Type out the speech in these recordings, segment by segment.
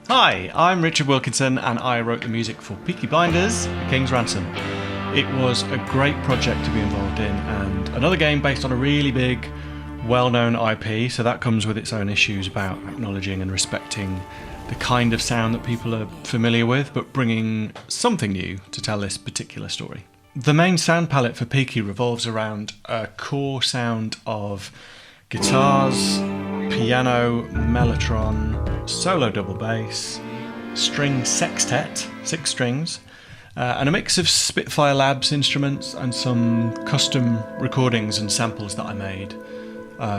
Hi, I'm Richard Wilkinson and I wrote the music for Peaky Blinders, The King's Ransom. It was a great project to be involved in and another game based on a really big, well-known IP, so that comes with its own issues about acknowledging and respecting the kind of sound that people are familiar with, but bringing something new to tell this particular story. The main sound palette for Peaky revolves around a core sound of guitars, piano, mellotron, solo double bass, string sextet, 6 strings, and a mix of Spitfire Labs instruments and some custom recordings and samples that I made.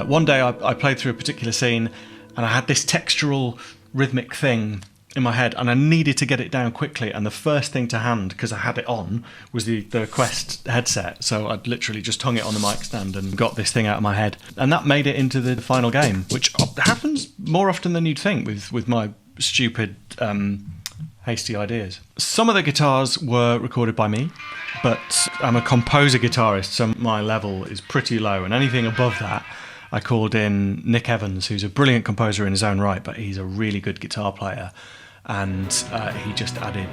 One day I played through a particular scene and I had this textural rhythmic thing in my head and I needed to get it down quickly, and the first thing to hand, because I had it on, was the Quest headset, so I'd literally just hung it on the mic stand and got this thing out of my head, and that made it into the final game, which happens more often than you'd think with my stupid hasty ideas. Some of the guitars were recorded by me, but I'm a composer guitarist, so my level is pretty low, and anything above that I called in Nick Evans, who's a brilliant composer in his own right, but he's a really good guitar player, and he just added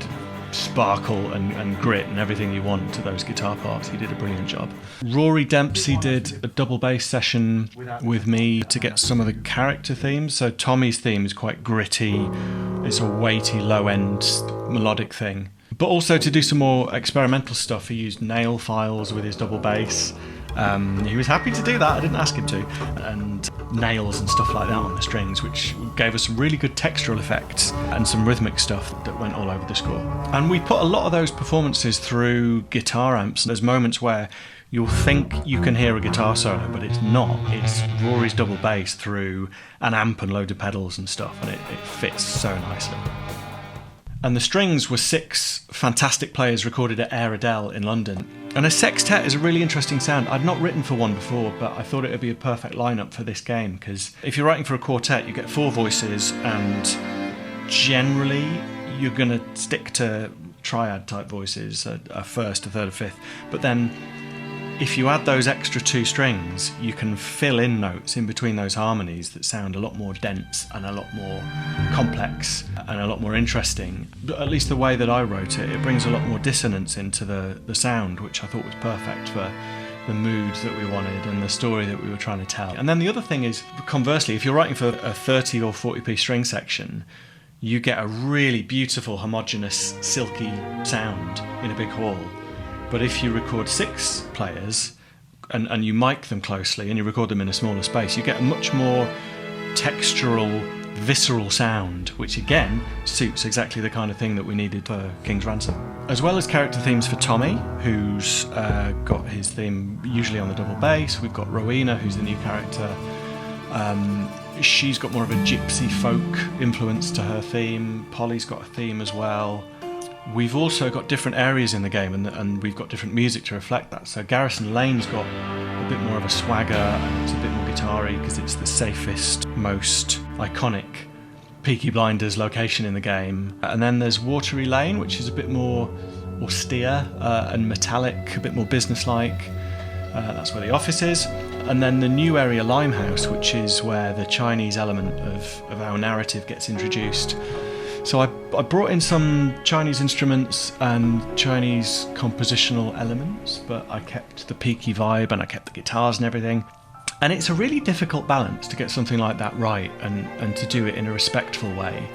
sparkle and grit and everything you want to those guitar parts. He did a brilliant job. Rory Dempsey did a double bass session with me to get some of the character themes. So Tommy's theme is quite gritty, it's a weighty low-end melodic thing. But also to do some more experimental stuff, he used nail files with his double bass. He was happy to do that, I didn't ask him to, and nails and stuff like that on the strings, which gave us some really good textural effects and some rhythmic stuff that went all over the score. And we put a lot of those performances through guitar amps. There's moments where you'll think you can hear a guitar solo, but it's not. It's Rory's double bass through an amp and load of pedals and stuff, and it fits so nicely. And the strings were 6 fantastic players recorded at Air Adele in London. And a sextet is a really interesting sound. I'd not written for one before, but I thought it would be a perfect lineup for this game, because if you're writing for a quartet, you get 4 voices, and generally you're going to stick to triad type voices, a first, a third, a fifth. But then if you add those extra 2 strings, you can fill in notes in between those harmonies that sound a lot more dense and a lot more complex and a lot more interesting. But at least the way that I wrote it, it brings a lot more dissonance into the sound, which I thought was perfect for the mood that we wanted and the story that we were trying to tell. And then the other thing is, conversely, if you're writing for a 30 or 40p string section, you get a really beautiful, homogeneous, silky sound in a big hall. But if you record 6 players and you mic them closely and you record them in a smaller space, you get a much more textural, visceral sound, which again suits exactly the kind of thing that we needed for King's Ransom. As well as character themes for Tommy, who's got his theme usually on the double bass. We've got Rowena, who's the new character. She's got more of a gypsy folk influence to her theme. Polly's got a theme as well. We've also got different areas in the game, and we've got different music to reflect that. So Garrison Lane's got a bit more of a swagger, and it's a bit more guitar-y because it's the safest, most iconic Peaky Blinders location in the game. And then there's Watery Lane, which is a bit more austere and metallic, a bit more businesslike. That's where the office is. And then the new area, Limehouse, which is where the Chinese element of our narrative gets introduced. So I brought in some Chinese instruments and Chinese compositional elements, but I kept the Peaky vibe and I kept the guitars and everything. And it's a really difficult balance to get something like that right and to do it in a respectful way.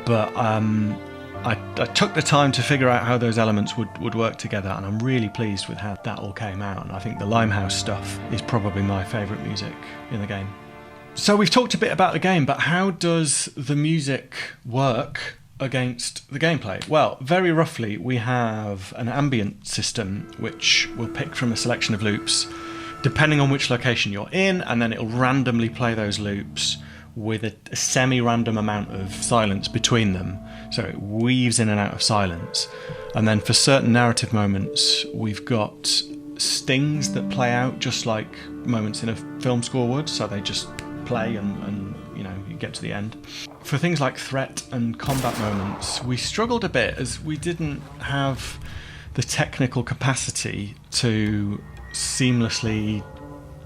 But I took the time to figure out how those elements would work together, and I'm really pleased with how that all came out. And I think the Limehouse stuff is probably my favourite music in the game. So we've talked a bit about the game, but how does the music work against the gameplay? Well, very roughly, we have an ambient system which will pick from a selection of loops depending on which location you're in, and then it'll randomly play those loops with a semi-random amount of silence between them. So it weaves in and out of silence. And then for certain narrative moments, we've got stings that play out just like moments in a film score would, so they just play and you get to the end. For things like threat and combat moments, we struggled a bit as we didn't have the technical capacity to seamlessly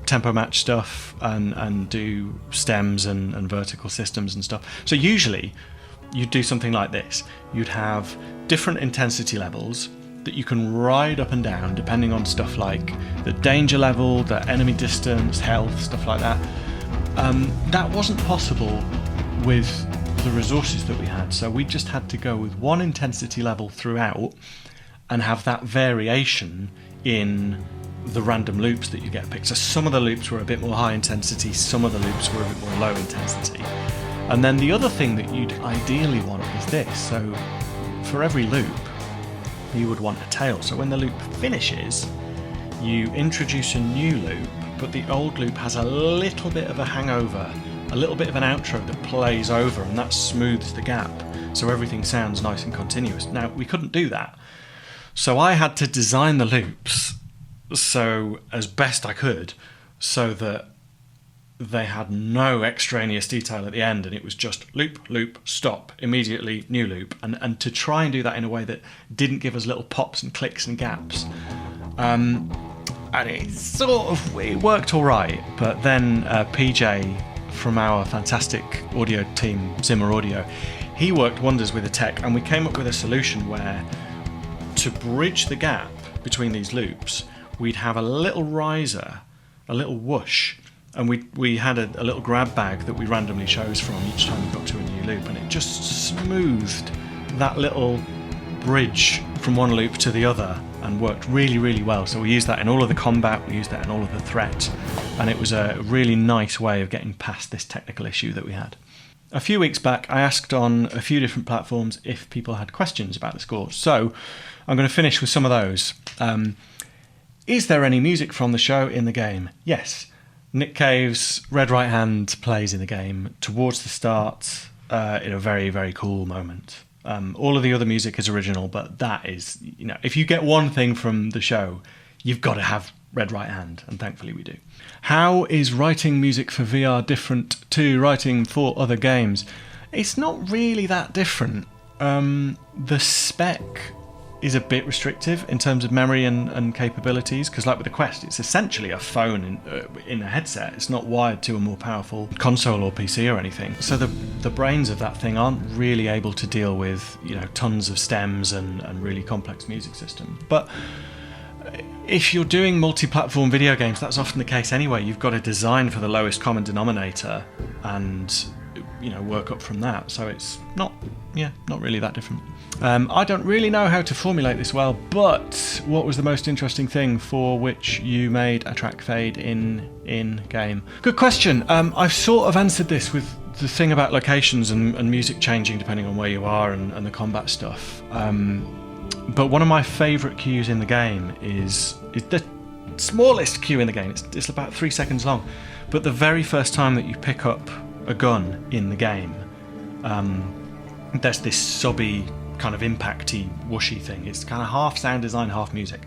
tempo match stuff and do stems and vertical systems and stuff. So usually you'd do something like this. You'd have different intensity levels that you can ride up and down depending on stuff like the danger level, the enemy distance, health, stuff like that. That wasn't possible with the resources that we had, so we just had to go with one intensity level throughout and have that variation in the random loops that you get picked. So some of the loops were a bit more high intensity, some of the loops were a bit more low intensity. And then the other thing that you'd ideally want is this. So for every loop, you would want a tail. So when the loop finishes, you introduce a new loop, but the old loop has a little bit of a hangover, a little bit of an outro that plays over, and that smooths the gap, so everything sounds nice and continuous. Now, we couldn't do that, so I had to design the loops so as best I could, so that they had no extraneous detail at the end, and it was just loop, loop, stop, immediately, new loop, and to try and do that in a way that didn't give us little pops and clicks and gaps. And it worked all right, but then PJ from our fantastic audio team, Zimmer Audio, he worked wonders with the tech, and we came up with a solution where, to bridge the gap between these loops, we'd have a little riser, a little whoosh, and we had a little grab bag that we randomly chose from each time we got to a new loop, and it just smoothed that little bridge from one loop to the other and worked really, really well. So we used that in all of the combat, we used that in all of the threat, and it was a really nice way of getting past this technical issue that we had. A few weeks back, I asked on a few different platforms if people had questions about the score, so I'm going to finish with some of those. Is there any music from the show in the game? Yes. Nick Cave's Red Right Hand plays in the game towards the start in a very, very cool moment. All of the other music is original, but that is, if you get one thing from the show, you've got to have Red Right Hand, and thankfully we do. How is writing music for VR different to writing for other games? It's not really that different. The spec is a bit restrictive in terms of memory and capabilities, because like with the Quest, it's essentially a phone in a headset. It's not wired to a more powerful console or PC or anything. So the brains of that thing aren't really able to deal with tons of stems and really complex music systems. But if you're doing multi-platform video games, that's often the case anyway. You've got to design for the lowest common denominator and work up from that. So it's not really that different. I don't really know how to formulate this well, but what was the most interesting thing for which you made a track fade in game? Good question. I've sort of answered this with the thing about locations and music changing depending on where you are and the combat stuff. But one of my favourite cues in the game is the smallest cue in the game. It's about 3 seconds long, but the very first time that you pick up a gun in the game, there's this subby kind of impacty, whooshy thing. It's kind of half sound design, half music,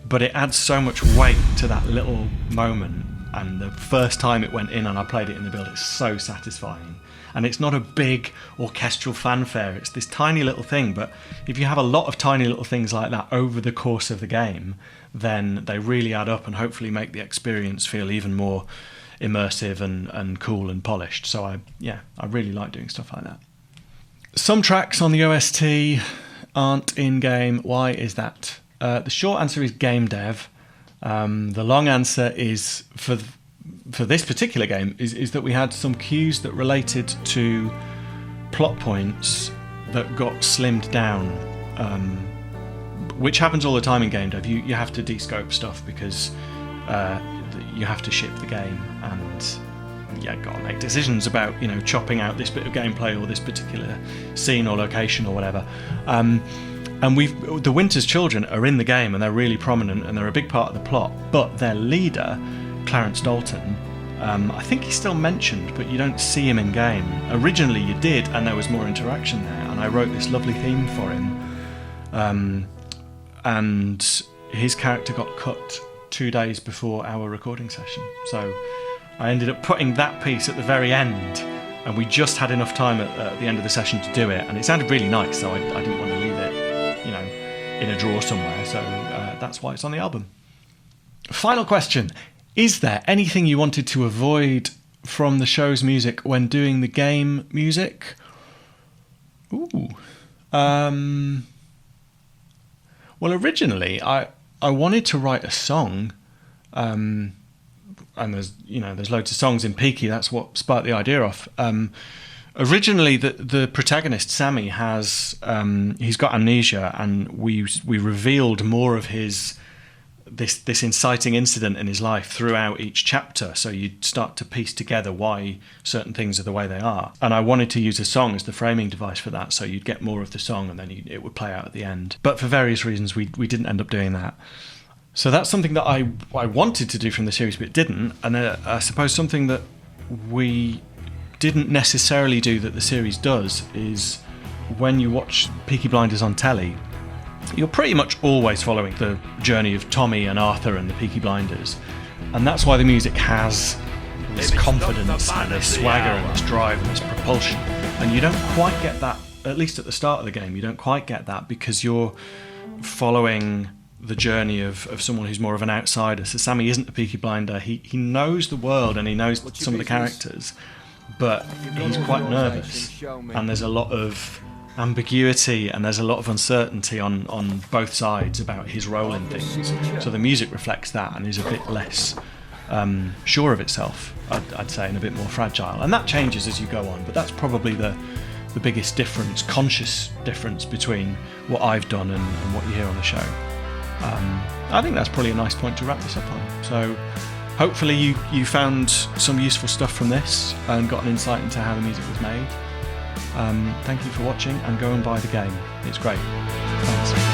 but it adds so much weight to that little moment. And the first time it went in and I played it in the build, it's so satisfying. And it's not a big orchestral fanfare, it's this tiny little thing, but if you have a lot of tiny little things like that over the course of the game, then they really add up and hopefully make the experience feel even more immersive and cool and polished. So I really like doing stuff like that. Some tracks on the OST aren't in-game. Why is that? The short answer is game dev. The long answer is, for this particular game, is that we had some cues that related to plot points that got slimmed down, which happens all the time in game dev. You have to de-scope stuff because you have to ship the game, and got to make decisions about chopping out this bit of gameplay or this particular scene or location or whatever. And the Winter's Children are in the game and they're really prominent and they're a big part of the plot, but their leader, Clarence Dalton, I think he's still mentioned, but you don't see him in game. Originally you did, and there was more interaction there, and I wrote this lovely theme for him, and his character got cut 2 days before our recording session, so I ended up putting that piece at the very end, and we just had enough time at the end of the session to do it, and it sounded really nice, so I didn't want to leave it in a drawer somewhere, so that's why it's on the album. Final question. Is there anything you wanted to avoid from the show's music when doing the game music? Ooh. Well, originally I wanted to write a song, and there's loads of songs in Peaky. That's what sparked the idea off. Originally, the protagonist Sammy has he's got amnesia, and we revealed more of this inciting incident in his life throughout each chapter. So you'd start to piece together why certain things are the way they are. And I wanted to use a song as the framing device for that, so you'd get more of the song, and then it would play out at the end. But for various reasons, we didn't end up doing that. So that's something that I wanted to do from the series, but it didn't. And I suppose something that we didn't necessarily do that the series does is when you watch Peaky Blinders on telly, you're pretty much always following the journey of Tommy and Arthur and the Peaky Blinders. And that's why the music has this confidence and this swagger and this drive and this propulsion. And you don't quite get that, at least at the start of the game, you don't quite get that because you're following the journey of someone who's more of an outsider. So Sammy isn't a Peaky Blinder. He knows the world and he knows some of the characters, but he's quite nervous. And there's a lot of ambiguity and there's a lot of uncertainty on both sides about his role in things. So the music reflects that and is a bit less sure of itself, I'd say, and a bit more fragile. And that changes as you go on, but that's probably the biggest difference, conscious difference between what I've done and what you hear on the show. I think that's probably a nice point to wrap this up on. So hopefully you found some useful stuff from this and got an insight into how the music was made. Thank you for watching, and go and buy the game. It's great. Thanks.